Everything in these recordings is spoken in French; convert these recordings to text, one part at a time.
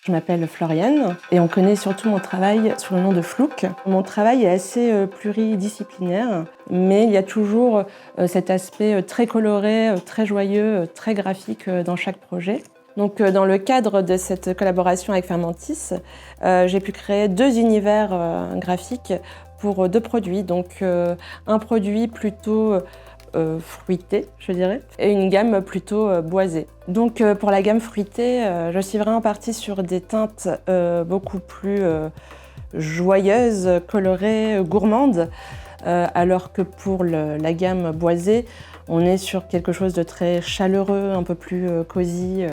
Je m'appelle Floriane et on connaît surtout mon travail sous le nom de Flouk. Mon travail est assez pluridisciplinaire, mais il y a toujours cet aspect très coloré, très joyeux, très graphique dans chaque projet. Donc, dans le cadre de cette collaboration avec Fermentis, j'ai pu créer 2 univers graphiques pour 2 produits. Donc, un produit plutôt fruité, je dirais, et une gamme plutôt boisée. Donc pour la gamme fruitée, je suis vraiment partie sur des teintes beaucoup plus joyeuses, colorées, gourmandes, alors que pour la gamme boisée, on est sur quelque chose de très chaleureux, un peu plus cosy.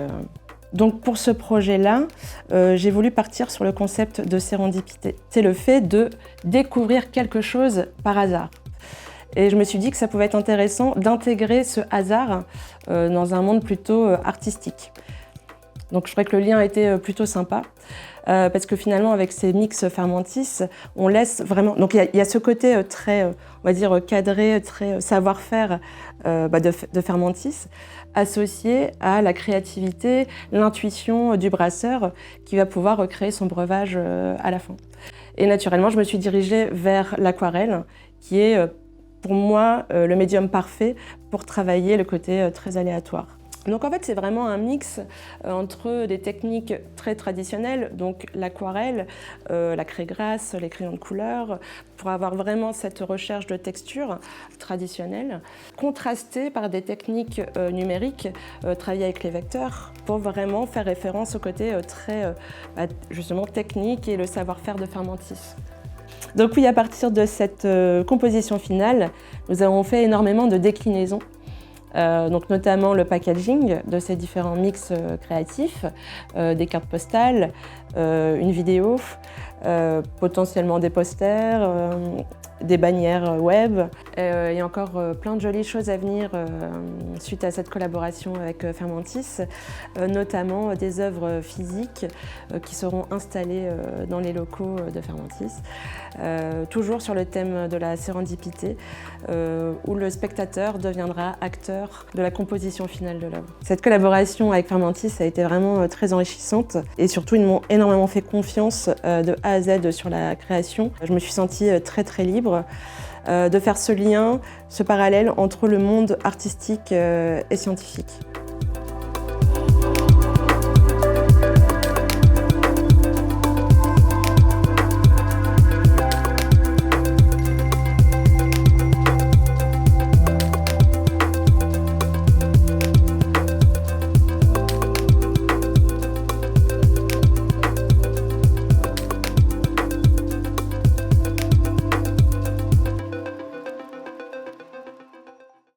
Donc pour ce projet-là, j'ai voulu partir sur le concept de sérendipité. C'est le fait de découvrir quelque chose par hasard. Et je me suis dit que ça pouvait être intéressant d'intégrer ce hasard dans un monde plutôt artistique. Donc je trouvais que le lien était plutôt sympa, parce que finalement avec ces mix Fermentis, on laisse vraiment... Donc il y a ce côté très, on va dire, cadré, très savoir-faire de Fermentis, associé à la créativité, l'intuition du brasseur qui va pouvoir recréer son breuvage à la fin. Et naturellement, je me suis dirigée vers l'aquarelle, qui est pour moi le médium parfait pour travailler le côté très aléatoire. Donc en fait, c'est vraiment un mix entre des techniques très traditionnelles, donc l'aquarelle, la craie grasse, les crayons de couleur, pour avoir vraiment cette recherche de texture traditionnelle, contrastée par des techniques numériques, travailler avec les vecteurs, pour vraiment faire référence au côté très justement technique et le savoir-faire de Fermentis. Donc oui, à partir de cette composition finale, nous avons fait énormément de déclinaisons. Donc notamment le packaging de ces différents mix créatifs, des cartes postales, une vidéo, potentiellement des posters, des bannières web et encore plein de jolies choses à venir suite à cette collaboration avec Fermentis, notamment des œuvres physiques qui seront installées dans les locaux de Fermentis, toujours sur le thème de la sérendipité, où le spectateur deviendra acteur de la composition finale de l'œuvre. Cette collaboration avec Fermentis a été vraiment très enrichissante et surtout ils m'ont énormément fait confiance de A à Z sur la création. Je me suis sentie très libre de faire ce lien, ce parallèle entre le monde artistique et scientifique.